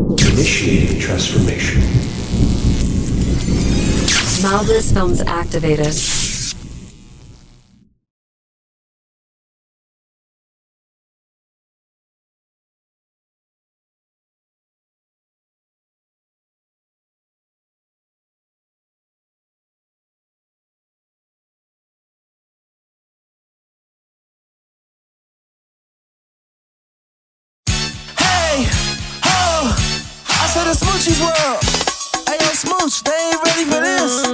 Initiating transformation. Mildus films activated. To the Smoochie's world. Hey, yo, Smooch, they ain't ready for this.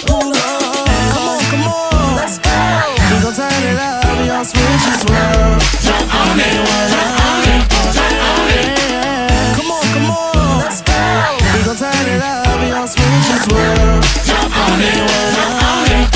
Ooh, Lord. Come on, let's go. We gon' turn it up, we on Smoochie's world. Jump on it, jump on it. Come on, let's go. We gon' turn it up, we on Smoochie's world. Jump on it, jump on it.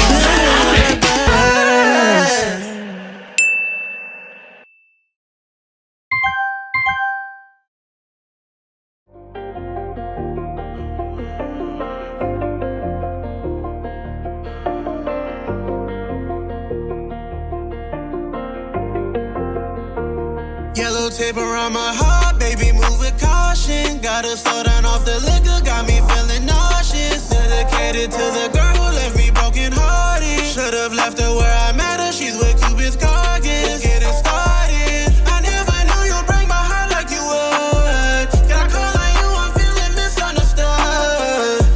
Yellow tape around my heart, baby, move with caution. Gotta slow down off the liquor, got me feeling nauseous. Dedicated to the girl who left me broken hearted. Should've left her where I met her, she's with Cupid's carcass. Getting started, I never knew you'd break my heart like you would. Got a call on you, I'm feeling misunderstood.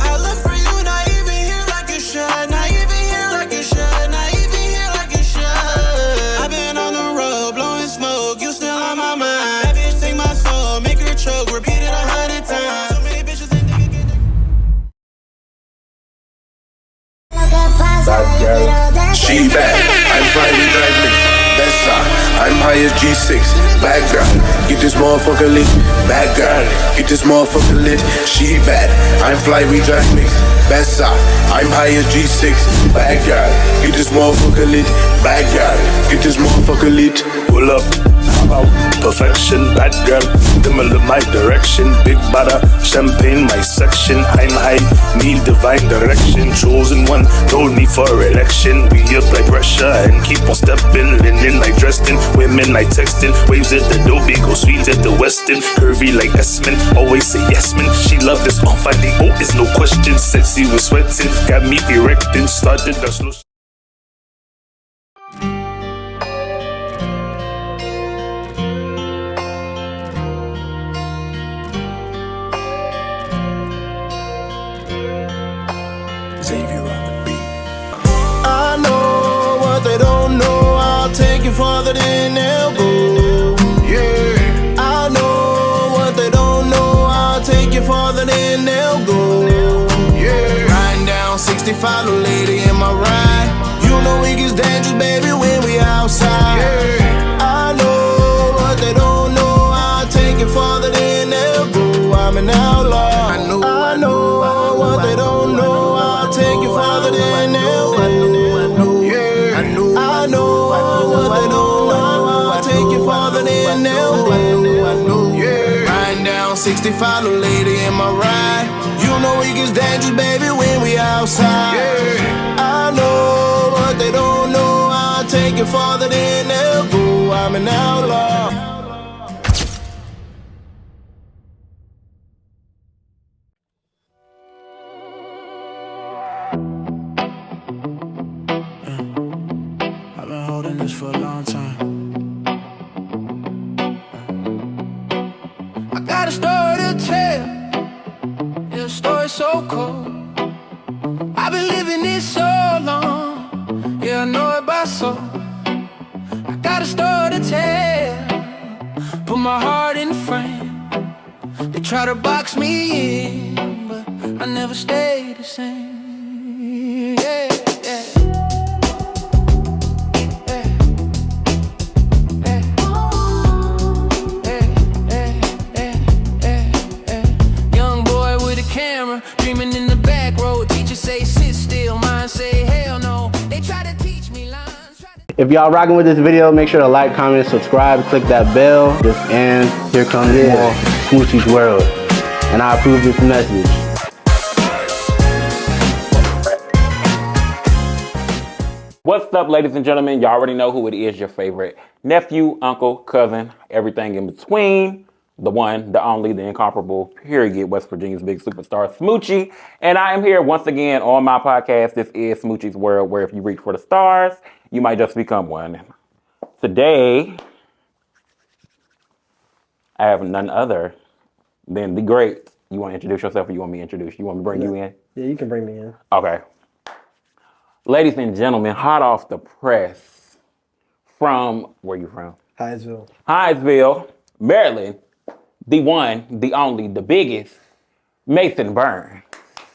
I look for you, not even here like you should. Not even here like you should. Not even here like you should. I've been on the road, blowing smoke, you still on my mind. That bitch take my soul, make her choke, repeat it 100 times. So many bitches think they can get the Bad girl, she bad. I'm fine with drive me. Best side, I'm high as G6. Bad girl, get this motherfucker lit. Bad girl, get this motherfucker lit. She bad, I'm fly with drive mix. Best side, I'm high as G6. Bad girl, get this motherfucker lit. Bad girl, get this motherfucker lit. Pull up, I'm out, perfection, bad girl, dimmer my direction, big butter, champagne my section, I'm high, need divine direction, chosen one, no need for election, we apply pressure and keep on stepping, linen like dressed in, women like texting, waves at the Adobe, go sweet at the Westin, curvy like S-Men, always say yes man, she love this on 5D, oh it's no question, sexy with sweating, got me erecting, started the slow. I know what they don't know. I'll take you farther than they'll go. Yeah. I know what they don't know. I'll take you farther than they'll go. Yeah. Riding down 65, little lady in my ride. You know it gets dangerous, baby, when we outside. Yeah. I know what they don't know. I'll take you farther than they'll go. I'm an outlaw. I know what they don't know. I'll take you farther than they'll go. I know what they don't know. I'll take you farther than they'll go. Riding down 65, little lady in my ride. You know it gets dangerous, baby, when we outside. I know what they don't know. I'll take you farther than they'll go. I'm an outlaw. For a long time. I got a story to tell. Yeah, a story so cold. I've been living this so long. Yeah, I know it by soul. I got a story to tell. Put my heart in the frame. They try to box me in, but I never stayed the same. Yeah, yeah. Dreaming in the back road, teachers say sit still, mine say hell no. They try to teach me lines. If y'all rocking with this video, make sure to like, comment, subscribe, click that bell. And here comes more Smoochie's World. And I approve this message. What's up, ladies and gentlemen? Y'all already know who it is, your favorite nephew, uncle, cousin, everything in between. the one, the only, the incomparable, period, West Virginia's big superstar, Smoochie. And I am here once again on my podcast. This is Smoochie's World, where if you reach for the stars, you might just become one. Today, I have none other than the great. You want to introduce yourself or you want me to introduce you? You want me to bring you in? Yeah, you can bring me in. Okay. Ladies and gentlemen, hot off the press from, where you from? Hyattsville. Hyattsville, Maryland, the one, the only, the biggest, Mason Burns.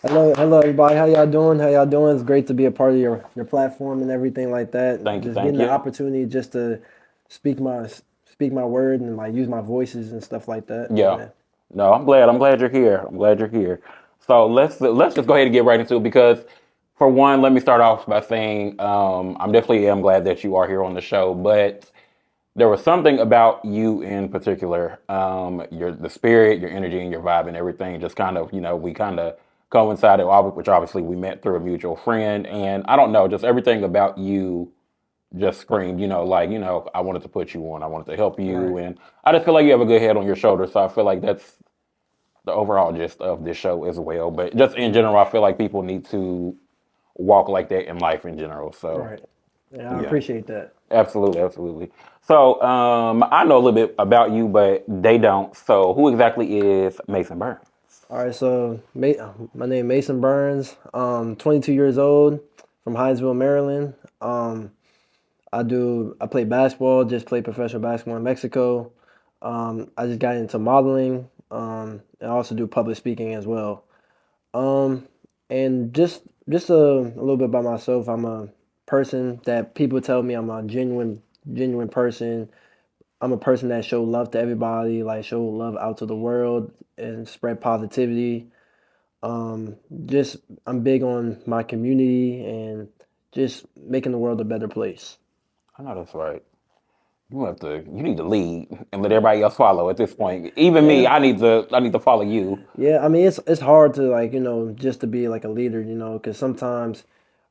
Hello, everybody. How y'all doing? It's great to be a part of your platform and everything like that. Thank you, Just thank getting you. the opportunity just to speak my word and like use my voices and stuff like that. Yeah. No, I'm glad you're here. So let's just go ahead and get right into it because, for one, let me start off by saying I'm definitely am glad that you are here on the show, but there was something about you in particular, the spirit, your energy, and your vibe, and everything. Just kind of, we kind of coincided, which obviously we met through a mutual friend, and I don't know, just everything about you just screamed, I wanted to put you on, I wanted to help you, Right. and I just feel like you have a good head on your shoulders. So I feel like that's the overall gist of this show as well. But just in general, I feel like people need to walk like that in life in general. So Right. Yeah, I yeah. appreciate that. Absolutely. So, I know a little bit about you, but they don't. So, who exactly is Mason Burns? All right, so my name Mason Burns. 22 years old, from Hyattsville, Maryland. I play basketball. Just played professional basketball in Mexico. I just got into modeling. And I also do public speaking as well. Um, and just a little bit about myself. I'm a person that people tell me I'm a genuine person. I'm a person that show love to everybody, like show love out to the world and spread positivity. Um, just I'm big on my community and just making the world a better place. I know that's right. You need to lead and let everybody else follow at this point. Even me, Yeah. I need to follow you. Yeah, I mean it's hard to like, just to be like a leader, because sometimes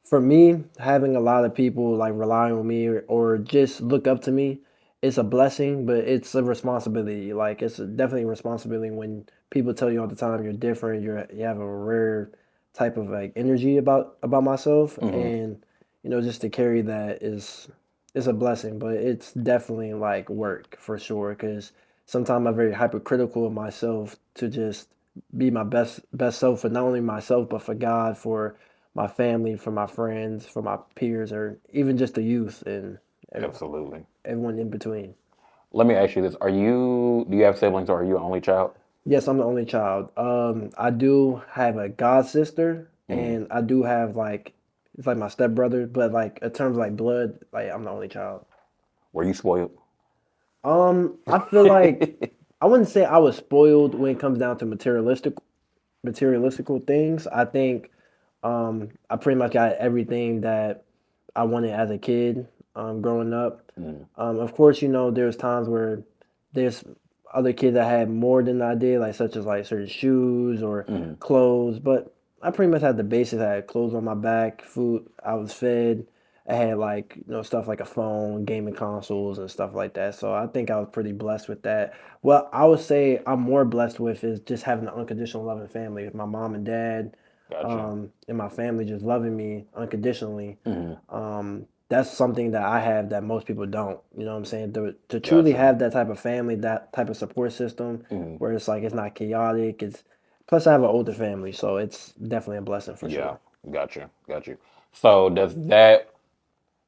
for me, having a lot of people like rely on me or just look up to me, it's a blessing, but it's a responsibility. Like definitely a responsibility when people tell you all the time you're different, you have a rare type of like energy about myself, and just to carry that is a blessing, but it's definitely like work for sure because sometimes I'm very hypercritical of myself to just be my best self for not only myself but for God, for my family, for my friends, for my peers, or even just the youth and Absolutely. everyone in between. Let me ask you this: do you have siblings, or are you an only child? Yes, I'm the only child. I do have a god sister, and I do have like it's like my stepbrother, but like in terms of like blood, like I'm the only child. Were you spoiled? I feel like I wouldn't say I was spoiled when it comes down to materialistical things. I think I pretty much got everything that I wanted as a kid growing up. Of course, there's times where there's other kids that had more than I did, like such as like certain shoes or clothes. But I pretty much had the basics. I had clothes on my back, food. I was fed. I had like stuff like a phone, gaming consoles, and stuff like that. So I think I was pretty blessed with that. What I would say I'm more blessed with is just having an unconditional loving family with my mom and dad, Gotcha. and my family just loving me unconditionally. That's something that I have that most people don't. You know what I'm saying? To truly Gotcha. have that type of family, that type of support system, where it's like it's not chaotic. It's plus I have an older family, so it's definitely a blessing for Yeah, sure. got you. So does that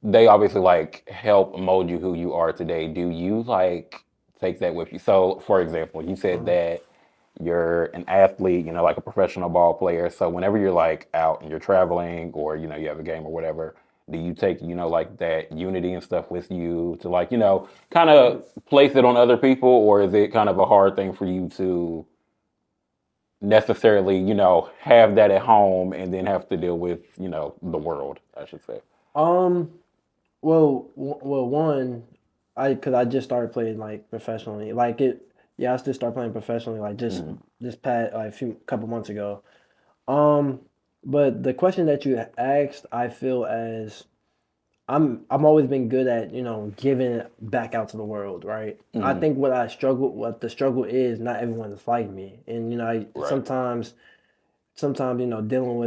they obviously like help mold you who you are today? Do you like take that with you? So, for example, you said that you're an athlete, like a professional ball player. So whenever you're like out and you're traveling or you have a game or whatever, do you take like that unity and stuff with you to like kind of place it on other people, or is it kind of a hard thing for you to necessarily, have that at home and then have to deal with, the world, I should say. Um, well, one, cause I just started playing like professionally. Yeah, I just started playing professionally like just past like a few couple months ago. Um, but the question that you asked, I feel as I'm always been good at, you know, giving it back out to the world, right? I think what the struggle is, not everyone is like me. And, you know, Right. sometimes, you know, dealing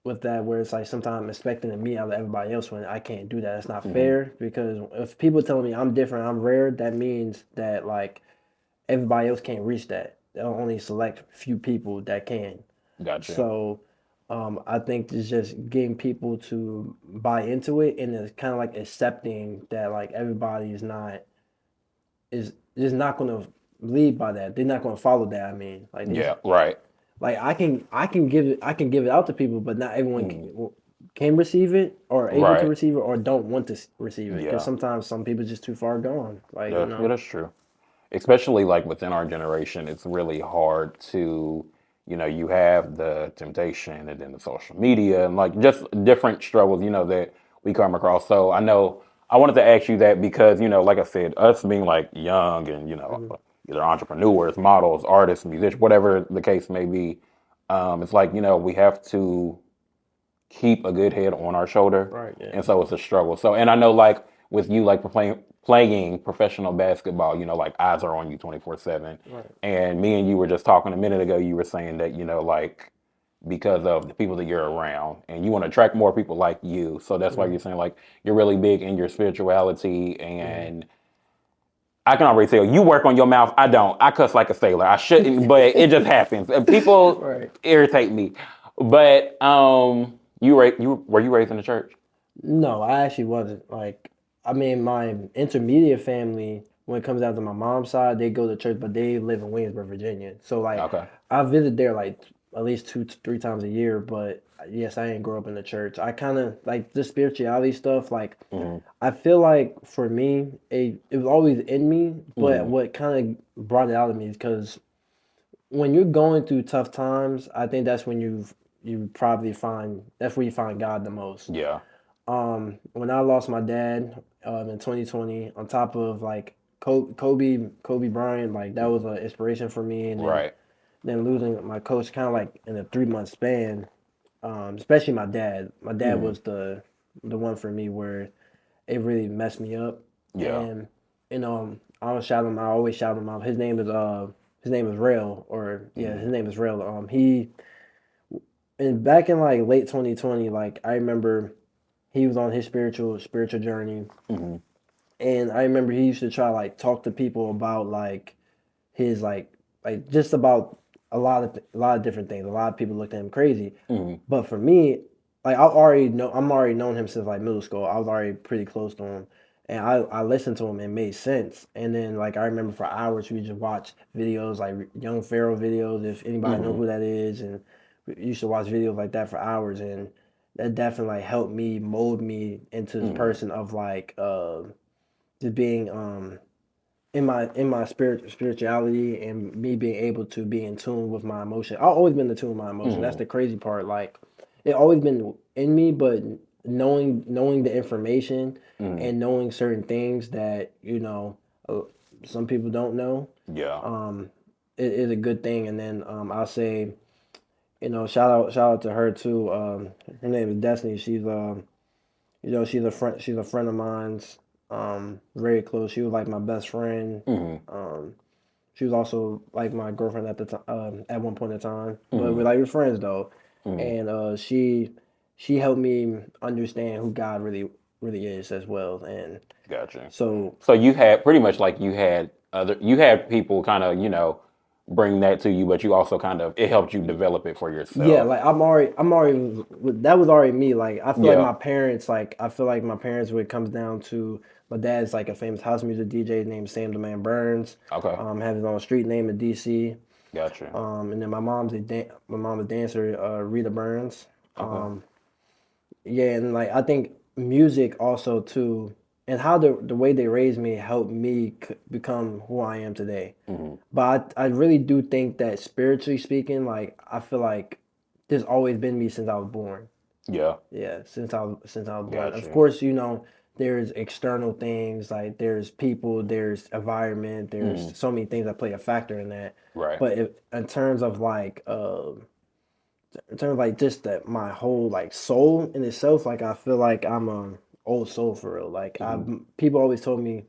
with that where it's like sometimes expecting to meet out of everybody else when I can't do that. It's not fair because if people telling me I'm different, I'm rare, that means that like everybody else can't reach that. They'll only select few people that can. Gotcha. So I think it's just getting people to buy into it, and it's kind of like accepting that like everybody is just not going to lead by that. They're not going to follow that. I mean, like Yeah. Right. like I can give it out to people, but not everyone can receive it or able to Right. receive it or don't want to receive it because Yeah. sometimes some people just too far gone. Like you Yeah. Yeah. know, That's true. Especially like within our generation, it's really hard to, you have the temptation and then the social media and like just different struggles, that we come across. So I know I wanted to ask you that because, like I said, us being like young and, either entrepreneurs, models, artists, musicians, whatever the case may be, it's like, we have to keep a good head on our shoulder, right? Yeah, and so it's a struggle. So, and I know like with you like playing professional basketball, like eyes are on you 24/7. right. And me and you were just talking a minute ago. You were saying that like because of the people that you're around, and you want to attract more people like you. So that's why Mm-hmm. you're saying like you're really big in your spirituality Mm-hmm. and. I can already tell you work on your mouth. I don't. I cuss like a sailor. I shouldn't, but it just happens. And people Right. irritate me. But you were you raised in the church? No, I actually wasn't. Like, I mean, my intermediate family, when it comes down to my mom's side, they go to church, but they live in Williamsburg, Virginia. So, like, Okay. I visit there like at least two to three times a year. But yes, I didn't grow up in the church. I kind of like the spirituality stuff. Like, Hmm. I feel like for me, it was always in me. But Hmm. what kind of brought it out of me is because when you're going through tough times, I think that's when you probably find that's where you find God the most. Yeah. When I lost my dad in 2020, on top of like Kobe Bryant, like that was an inspiration for me. And Right. then losing my coach kind of like in a 3 month span, especially my dad. My dad Hmm. was the one for me where it really messed me up. Yeah. And you know, I don't shout him. I always shout him out. His name is Rail, or yeah, Hmm. his name is Rail. He and back in like late 2020, like I remember he was on his spiritual journey, Hmm. and I remember he used to try like talk to people about like his like just about a lot of different things. A lot of people looked at him crazy, Hmm. but for me, like I'm already known him since like middle school. I was already pretty close to him, and I listened to him and it made sense. And then like I remember for hours we just watch videos like Young Pharaoh videos if anybody know Hmm. who that is, and we used to watch videos like that for hours, and that definitely like helped me mold me into this Hmm. person of like just being in my spirituality and me being able to be in tune with my emotion. I've always been in tune with my emotion. That's Hmm. the crazy part. Like it always been in me, but knowing the information Hmm. and knowing certain things that uh, some people don't know, Yeah. um, it is a good thing. And then I'll say, shout out to her too. Her name is Destiny. She's a friend of mine's, very close. She was like my best friend. Hmm. Um, she was also like my girlfriend at the time, at one point in time. But Hmm. we're friends though, Hmm. and she helped me understand who God really is as well. And Gotcha. so So you had pretty much like you had people kind of bring that to you, but you also kind of it helped you develop it for yeah, yourself. like that was already me. Like Yeah. I feel like my parents when it comes down to my dad's like a famous house music DJ named Sam the Man Burns. Okay. Has his own street name in DC. Gotcha. And then my mom's a dancer, Rita Burns. Okay. Um, yeah, and like I think music also too, and how the way they raised me helped me become who I am today. Hmm. But I really do think that spiritually speaking, like I feel like there's always been me since I was born. Yeah. Yeah, since I was born. Of Gotcha. course, there's external things like there's people, there's environment, Hmm. there's so many things that play a factor in that. Right. But in terms of like just that my whole like soul in itself, like I feel like old soul for real. Like people always told me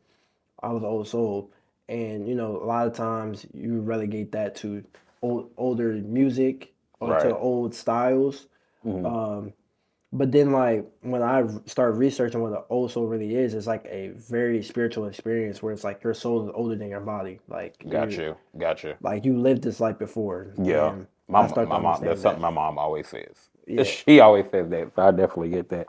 I was old soul, and you know, a lot of times you relegate that to older music or to Right. old styles. Mhm. But then, like when I started researching what an old soul really is, it's like a very spiritual experience where it's like your soul is older than your body. Got you. Got you. Like you lived this life before, Yeah. and My I start to my mom. That's understand something that. my mom always says. Yeah, She always says that. So I definitely get that.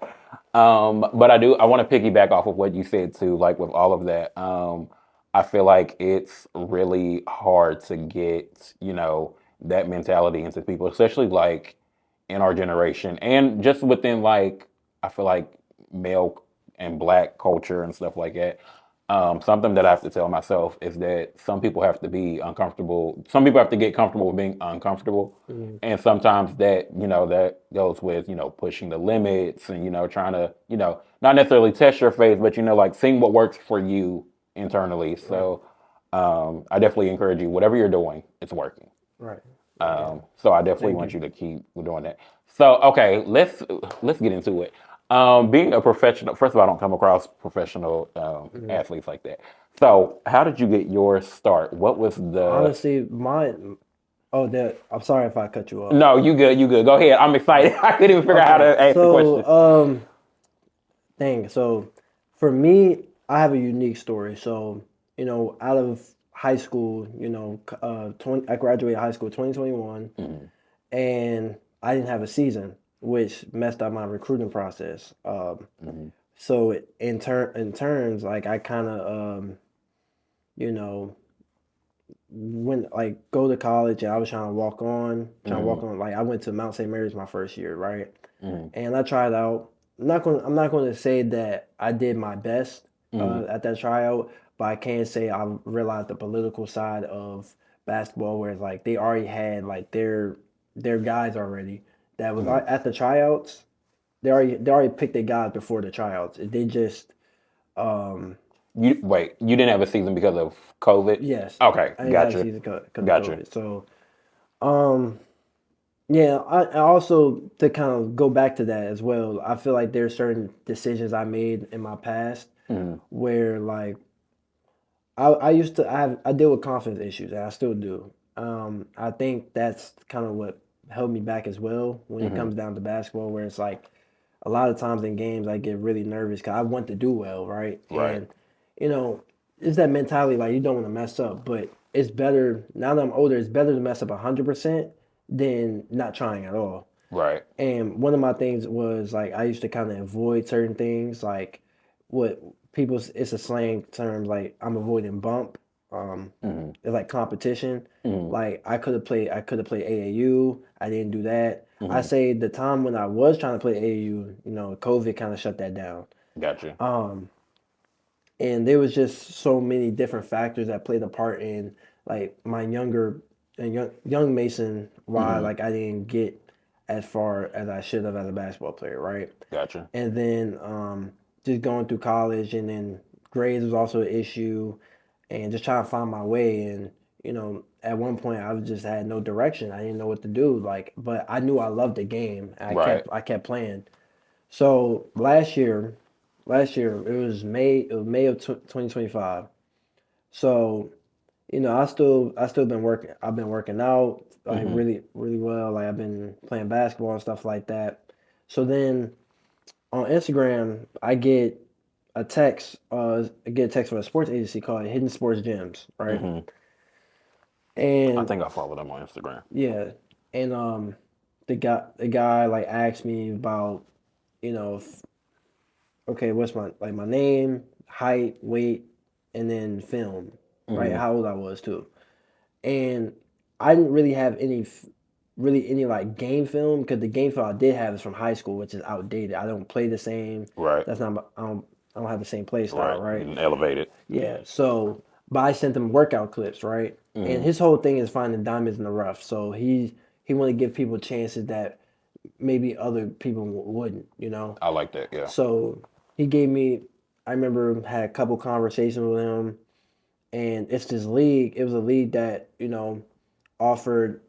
But I do. I want to piggyback off of what you said too. Like with all of that, I feel like it's really hard to get that mentality into people, especially like in our generation and just within like I feel like male and black culture and stuff like that. Something that I have to tell myself is that some people have to be uncomfortable. Some people have to get comfortable with being uncomfortable. mm, And sometimes that, that goes with, pushing the limits and, trying to, not necessarily test your faith, but, like seeing what works for you internally. right, So I definitely encourage you, whatever you're doing, it's working. right. Yeah. So I definitely Thank want you. you to keep doing that. So okay, let's get into it. Being a professional, first of all, I don't come across professional Mm. athletes like that. So how did you get your start? What was the? Honestly, oh, that I'm sorry if I cut you off. No, you good, you good. Go ahead. I'm excited. I couldn't even figure out how Okay, to ask the so question. so for me, I have a unique story. So you know, out of high school, you know, I graduated high school 2021, Mhm. and I didn't have a season, which messed up my recruiting process. Mhm. So in turns, like I kind of you know went like go to college, and I was trying to walk Mhm. on. Like I went to Mount St. Mary's my first year, right? Mhm. And I tried out. I'm not going to say that I did my best Mhm. at that tryout, but I can say I realized the political side of basketball, where it's like they already had like their guys already that was Mhm. at the tryouts. They already picked their guys before the tryouts. They just um You wait. You didn't have a season because of COVID. yes, Okay, I didn't have a gotcha, season because of gotcha. COVID. So um yeah, I also to kind of go back to that as well. I feel like there's certain decisions I made in my past Mhm. where like I used to I deal with confidence issues and I still do. I think that's kind of what held me back as well when it Mhm. comes down to basketball, where it's like a lot of times in games I get really nervous because I want to do well, right? Right. And you know, it's that mentality like you don't want to mess up, but it's better now that I'm older. It's better to mess up 100% than not trying at all. Right. And one of my things was like I used to kind of avoid certain things, like what people it's a slang term like I'm avoiding bump. Mhm. It's like competition. Mhm. Like I could have played AAU. I didn't do that. I Mhm. say the time when I was trying to play AAU, you know, COVID kind of shut that down. Gotcha. Um, and there was just so many different factors that played a part in like my younger and young Mason why Mhm. like I didn't get as far as I should have as a basketball player, right? Gotcha. And then just going through college and then grades was also an issue and just trying to find my way and you know at one point I just had no direction. I didn't know what to do like but I knew I loved the game. And Right. I kept playing. So last year it was May of 2025. So, you know, I still been working. I've been working out like Mhm. really well. Like I've been playing basketball and stuff like that. So then on Instagram, I get a text from a sports agency called Hidden Sports Gyms, right? Mhm. I And think I follow them on Instagram. yeah, and the guy like asked me about, you know, okay, what's my name, height, weight, and then film, right? Mhm. How old I was too, and I didn't really have really any like game film because the game film I did have is from high school, which is outdated. I don't play the same. Right. That's not I don't have the same play style, Right. You right? didn't elevate it. Yeah. So, but I sent him workout clips, right? And Mhm. his whole thing is finding diamonds in the rough. So he want to give people chances that maybe other people wouldn't, you know. I like that. Yeah. So he gave me. I remember had a couple conversations with him, and it's this league. It was a league that you know offered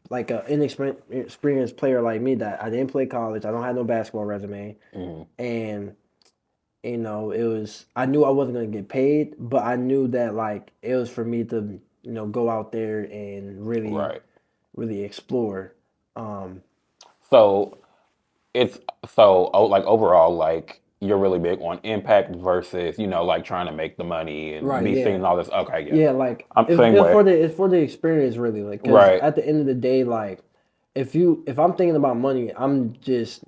like an inexperienced player like me that I didn't play college. I don't have no basketball resume, Mhm. and You know, it was I knew I wasn't gonna get paid, but I knew that like it was for me to, go out there and really, Right. really explore. Um, So it's like overall, like you're really big on impact versus like trying to make the money and right, be seen yeah. and all this. Okay, yeah, Yeah, like I'm same it's way. for the experience really, like because Right. at the end of the day, like if I'm thinking about money, I'm just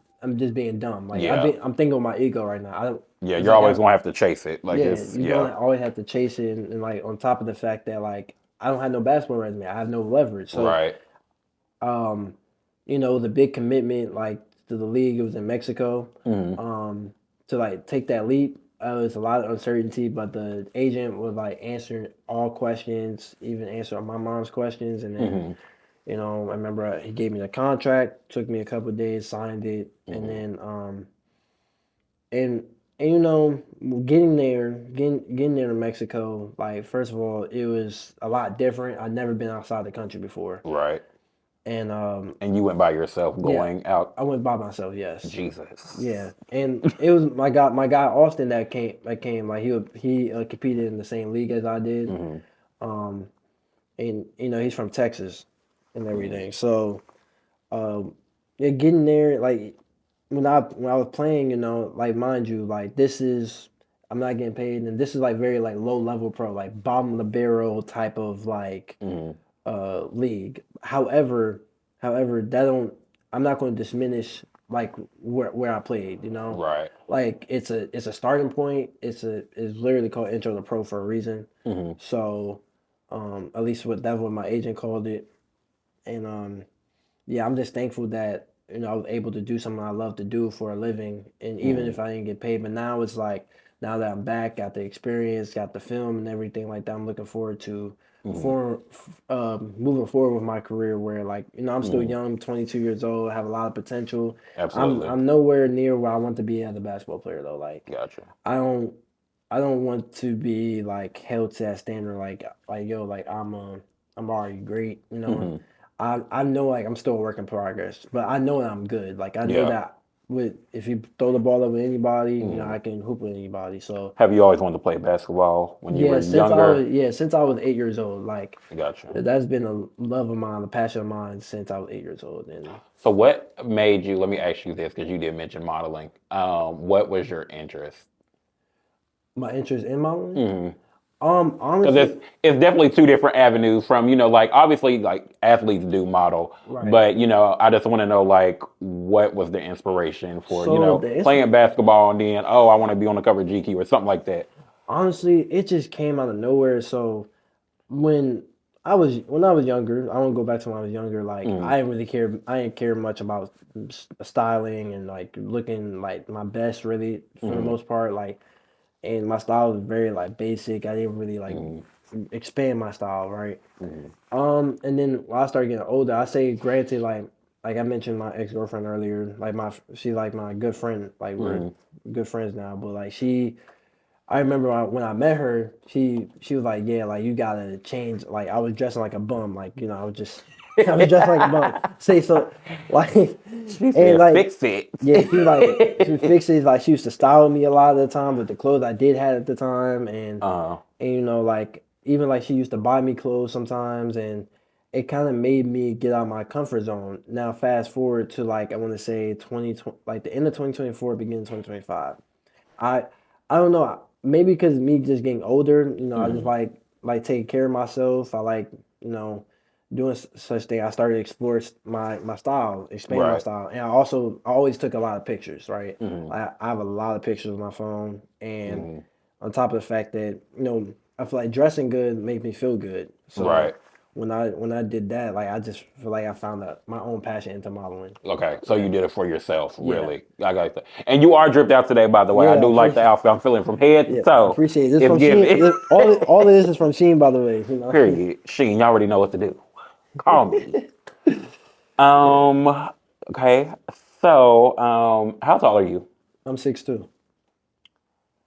being dumb. Like Yeah. I'm thinking of my ego right now. I don't. Yeah. It's You're like always gonna have to chase it. Like yeah, it's you're yeah. gonna always have to chase it, and like on top of the fact that like I don't have no basketball resume, I have no leverage. So Right. um, the big commitment like to the league, it was in Mexico. Hmm. To like take that leap, it was a lot of uncertainty, but the agent was like answering all questions, even answer my mom's questions, and then Hmm. I remember he gave me the contract, took me a couple of days, signed it, and Hmm. then and and getting there to Mexico, like first of all, it was a lot different. I'd never been outside the country before, Right. and And you went by yourself yeah, going out. I went by myself. Yes, Jesus. yeah, and it was my guy Austin that came like he competed in the same league as I did, Hmm. um, and he's from Texas and Hmm. everything. So yeah, getting there like when I was playing, like mind you, like this is I'm not getting paid, and this is like very like low level pro, like bottom of the barrel type of like Hmm. league. However, that don't I'm not going to diminish like where I played. Right. Like it's a starting point. It's literally called intro to pro for a reason. Hmm. So at least that's what my agent called it, and yeah, I'm just thankful that I was able to do something I love to do for a living, and even Hmm. if I didn't get paid, but now it's like now that I'm back, got the experience, got the film and everything like that, I'm looking forward to Hmm. for moving forward with my career. Where like I'm still Hmm. young, I'm 22 years old, have a lot of potential. I'm Absolutely. I'm nowhere near where I want to be as a basketball player though. Like Gotcha. I don't I don't want to be like held to that standard. Like yo, like I'm already great. Hmm. I know like I'm still a work in progress, but I know that I'm good. Like I know Yeah. that with if you throw the ball up with anybody, Hmm. I can hoop with anybody. So Have you always wanted to play basketball when you were yeah, younger? since I was 8 years old, like Gotcha. that's been a love of mine, a passion of mine since I was 8 years old. And So what made you, let me ask you this, because you did mention modeling. What was your interest? my interest in modeling, Because honestly, it's definitely two different avenues from, like obviously like athletes do model, right. but I just want to know like what was the inspiration for, So the playing basketball and then, oh, I want to be on the cover of GQ or something like that. honestly, it just came out of nowhere. So when when I was younger, I want to go back to when I was younger. Like Mm, I didn't really care. I didn't care much about styling and like looking like my best, really, for the mm, most part. Like, and my style was very like basic. I didn't really like mm, expand my style, right? mm, And then when I started getting older, I say, granted, like I mentioned my ex girlfriend earlier. Like she's like my good friend. Like we're mm. good friends now. But like I remember when I met her, she was like, "Yeah, like you gotta change." Like I was dressing like a bum, like I was just, I was dressed like a bum. Say so, like, She and said, like, fix it. yeah, she was fixing like she used to style me a lot of the time with the clothes I did have at the time, uh, and like even like she used to buy me clothes sometimes, and it kind of made me get out of my comfort zone. Now fast forward to like I want to say 2020, like the end of 2024, beginning of 2025. I I don't know. Maybe because me just getting older, I just mm, like taking care of myself. I like doing such thing. I started to explore my style, expand my right. style, and I always took a lot of pictures. Right, Mm, I have a lot of pictures on my phone, and mm, on top of the fact that I feel like dressing good makes me feel good. So right. when I did that, like I just feel like I found my own passion into modeling. Okay, so Yeah, you did it for yourself, yeah, really. I got that. And you are dripped out today, by the way. I yeah. I do like the appreciate. outfit. I'm feeling from head to Yeah, I toe. appreciate it. This It's from Sheen. giving. All of this is from Sheen, by the way. Period. Sheen, you already know what to do. Call me. Yeah, Okay. So, how tall are you? I'm 6'2".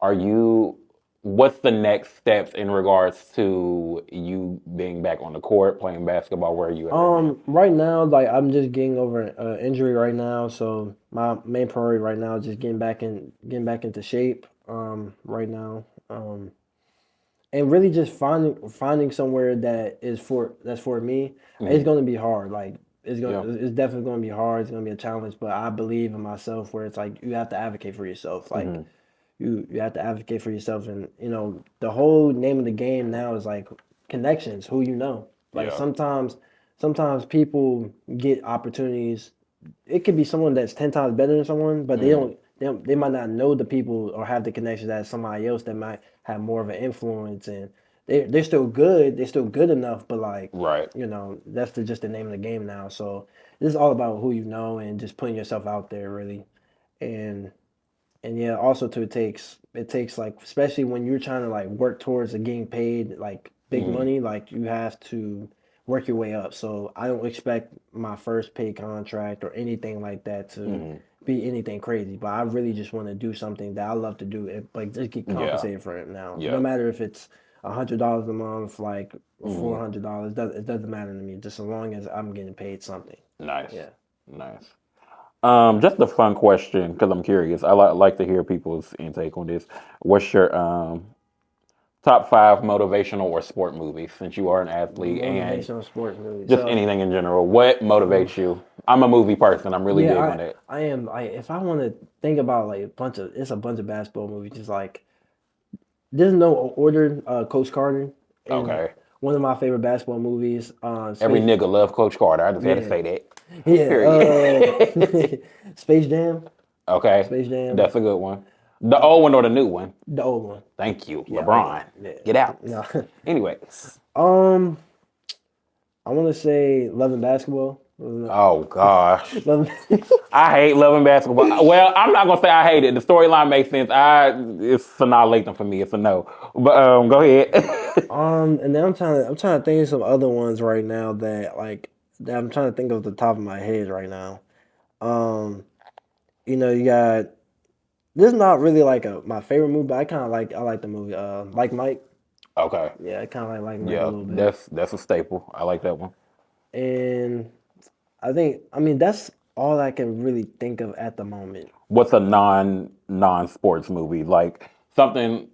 Are you, what's the next steps in regards to you being back on the court, playing basketball? Where are you at right now? Right now, like I'm just getting over an injury right now, so my main priority right now is just getting back into shape. right now. And really just finding somewhere that's for me. It's going to be hard. Like Yeah. it's definitely going to be hard. It's going to be a challenge, but I believe in myself where it's like you have to advocate for yourself. Like you have to advocate for yourself, and the whole name of the game now is like connections, who you know. Like Yeah. sometimes people get opportunities. It could be someone that's 10 times better than someone, but they might not know the people or have the connections as somebody else that might have more of an influence, and they're still good. They're still good enough, but like Right. that's just the name of the game now. So this is all about who you know and just putting yourself out there really. And yeah, also too, it takes like, especially when you're trying to like work towards getting paid like big money, like you have to work your way up. So I don't expect my first paid contract or anything like that to be anything crazy, but I really just want to do something that I love to do and like just get Yeah. compensated for it now. No Yeah. matter if it's $100 a month, like $400, it doesn't matter to me. Just as long as I'm getting paid something. Nice. Yeah. Nice. Just a fun question because I'm curious. I like to hear people's intake on this. What's your top five motivational or sport movies since you are an athlete and Motivational sports movie. just So anything in general? What motivates you? I'm a movie person. I'm really big yeah, on it. I am. If I want to think about like it's a bunch of basketball movies. Just like there's no order. Coach Carter is Okay. one of my favorite basketball movies. Every Space, nigga love Coach Carter. I just had to yeah, say that. yeah. Period. Space Jam, Okay. Space Jam, That's a good one. The old one or the new one? the old one. Thank you, Yeah, oh, yeah, LeBron. yeah. Get out. No. Anyway. um, I want to say Love and Basketball. Oh gosh. Love. I hate loving basketball. Well, I'm not gonna say I hate it. The storyline makes sense. It's Sanaa Lathan for me. It's a no. But go ahead. And then I'm trying to think of some other ones right now that I'm trying to think of the top of my head right now. Um, you got this is not really like my favorite movie, but I like the movie. Like Mike. Okay. Yeah, I kind of like Mike a Yeah, little bit. that's a staple. I like that one. And I mean that's all I can really think of at the moment. What's a non-sports movie like something?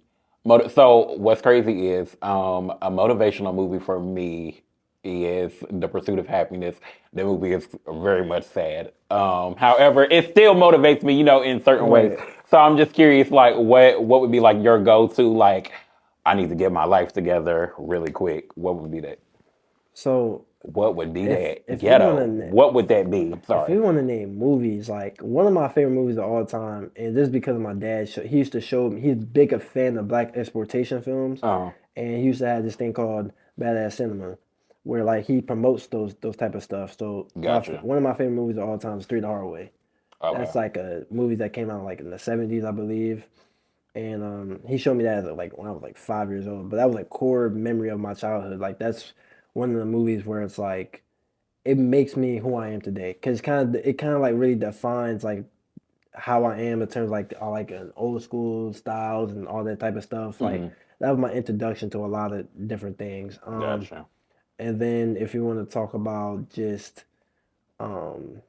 So what's crazy is a motivational movie for me is The Pursuit of Happiness. The movie is very much sad. However, it still motivates me, in certain ways. Right. So I'm just curious, like what would be like your go-to? Like, I need to get my life together really quick. What would be that? So What would be that? if you Ghetto. want to What would that be? I'm if sorry. you want to name movies, like one of my favorite movies of all time, and this is because of my dad. He used to show me. He's a big a fan of black exploitation films, Oh, and he used to have this thing called Badass Cinema, where like he promotes those type of stuff. So gotcha. one of my favorite movies of all time is Three the Hard Way. Okay. That's like a movie that came out like in the '70s, I believe. And he showed me that like when I was like 5 years old. But that was like core memory of my childhood. Like that's one of the movies where it's like it makes me who I am today. Cause it kind of like really defines like how I am in terms of like I like an old school styles and all that type of stuff. Like that was my introduction to a lot of different things. Gotcha. And then if you want to talk about just um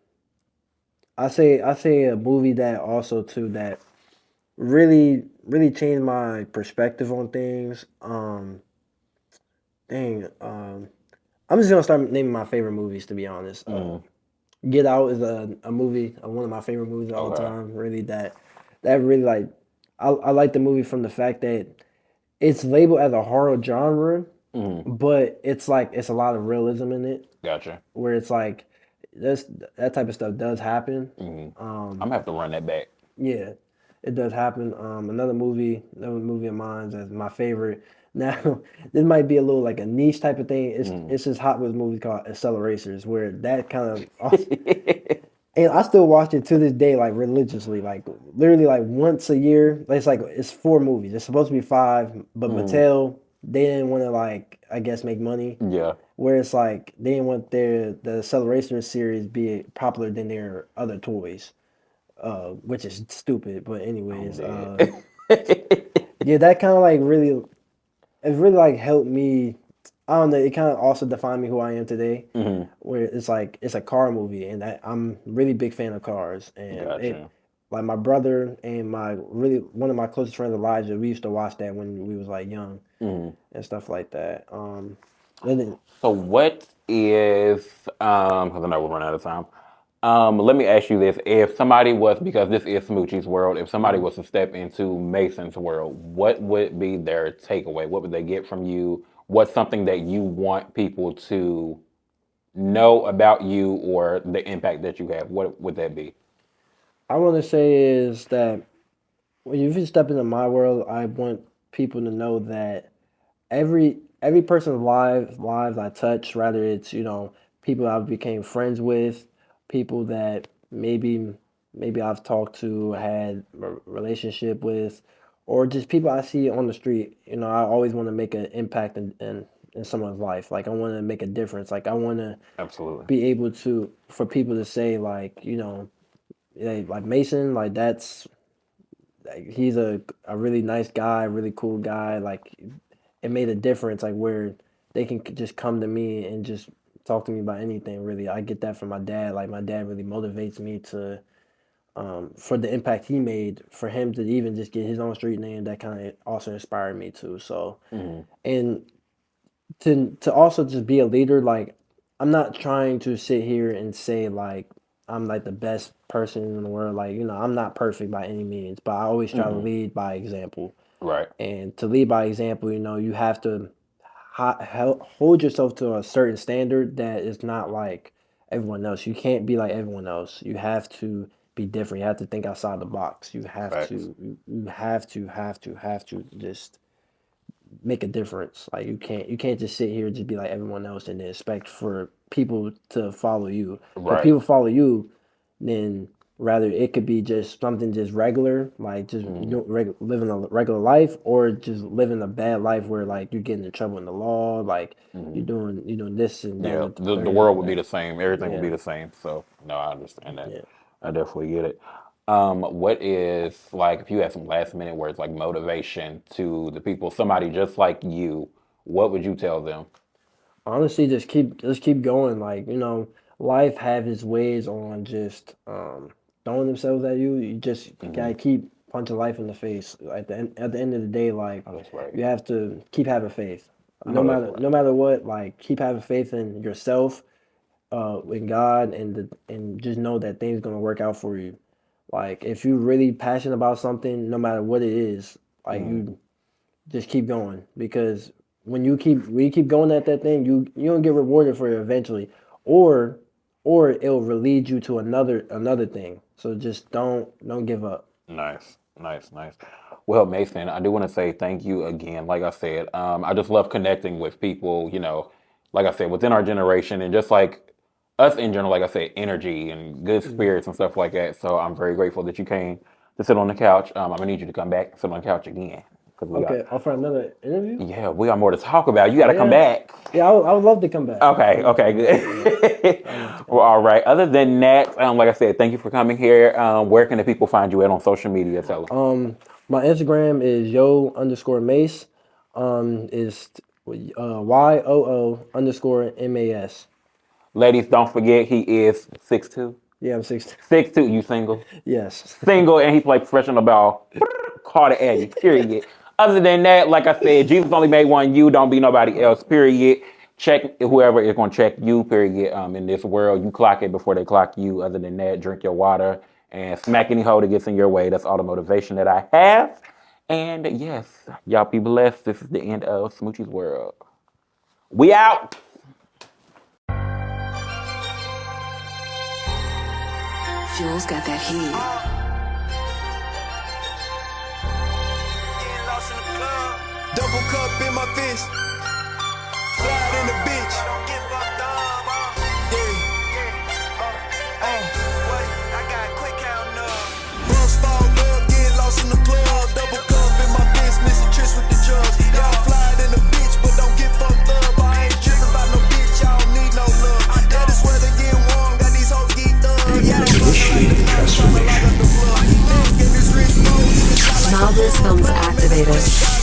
I say a movie that also too that really changed my perspective on things. Dang, I'm just gonna start naming my favorite movies to be honest. Get Out is a movie, one of my favorite movies of all Okay. time. Really, that really like I like the movie from the fact that it's labeled as a horror genre, but it's a lot of realism in it, Gotcha. where it's like this that type of stuff does happen. I'm gonna have to run that back. Yeah, it does happen. Another movie of mine that's my favorite. Now, this might be a little like a niche type of thing. It's this Hot Wheels movie called Acceleracers, where that kind of and I still watch it to this day, like religiously, like literally like once a year. It's 4 movies. It's supposed to be 5, but Mattel they didn't want to like I guess make money. Yeah. Where it's like they didn't want the Accelerator series be popular than their other toys, which is stupid. But anyways, Dead. yeah, that kind of like really like helped me. I don't know. It kind of also defined me who I am today. Where it's like it's a car movie, and I'm really big fan of cars, and Gotcha. like my brother and my really one of my closest friends, Elijah, we used to watch that when we was like young and stuff like that. And then So what is because I know we're running out of time. Let me ask you this: if somebody was, because this is Smoochie's world, if somebody was to step into Mason's world, what would be their takeaway? What would they get from you? What's something that you want people to know about you or the impact that you have? What would that be? I want to say is that when you step into my world, I want people to know that every person's lives I touch, rather it's people I became friends with, people that maybe I've talked to, had a relationship with, or just people I see on the street. I always want to make an impact in someone's life. Like I want to make a difference. Like I want to Absolutely. be able to for people to say like like Mason, like he's a really nice guy, really cool guy. Like it made a difference, like where they can just come to me and just talk to me about anything. Really, I get that from my dad. Like my dad really motivates me to for the impact he made. For him to even just get his own street name, that kind of also inspired me too. So and to also just be a leader, like I'm not trying to sit here and say like I'm like the best person in the world. Like, I'm not perfect by any means, but I always try to lead by example. Right. And to lead by example, you have to hold yourself to a certain standard that is not like everyone else. You can't be like everyone else. You have to be different. You have to think outside the box. You have Facts. to you have to just make a difference. Like you can't just sit here and just be like everyone else and then expect for people to follow you. If Right. people follow you, then rather it could be just something just regular, like just living a regular life, or just living a bad life where like you get into trouble in the law, like you're doing this and that. Yeah, And the third world and would be that. the same. Everything would be Yeah, the same. So no, I understand that. yeah. I definitely get it. What is like if you had some last minute words like motivation to the people, somebody just like you, what would you tell them? Honestly, just keep going. Like, life have its ways on just throwing themselves at you. You just gotta keep punching life in the face. At the end of the day, like Oh, that's right. you have to keep having faith. I No know that's matter right. no matter what, like keep having faith in yourself, in God, and just know that things gonna work out for you. Like if you're really passionate about something, no matter what it is, like you just keep going, because when you keep going at that thing, you don't get rewarded for it eventually, or it'll lead you to another thing. So just don't give up. Nice, nice, nice. Well, Mason, I do want to say thank you again. Like I said, I just love connecting with people, like I said, within our generation and just like us in general, like I said, energy and good spirits and stuff like that. So I'm very grateful that you came to sit on the couch. I'm gonna need you to come back and sit on the couch again because Okay, offer another interview. we got more to talk about. You got to come Yeah, back. yeah, I would love to come back. Okay, okay, good. Well, all right. Other than that, like I said, thank you for coming here. Where can the people find you at on social media? Tell them. My Instagram is yo_mace. Is YOO_MAS. Ladies, don't forget he is 6'2". Yeah, I'm 16. 6'2". You single? Yes. Single, and he played professional ball. Carter Eddie. Period. Other than that, like I said, Jesus only made one you. Don't be nobody else. Period. Check whoever is going to check you. Period. In this world, you clock it before they clock you. Other than that, drink your water and smack any hoe that gets in your way. That's all the motivation that I have. And yes, y'all be blessed. This is the end of Smoochie's world. We out. Fuel's got that heat. Double cup in my fist. Slide in the bitch. Bumps fall up, get lost in the club. Double cup in my fist, missing tricks with the drugs. Y'all fly in the bitch, but don't get fucked up. I ain't tripping about no bitch, I don't need no love. That is where they get warm, got these hoes geeked up. Yeah, they Initiating transformation. Maldus Films activated.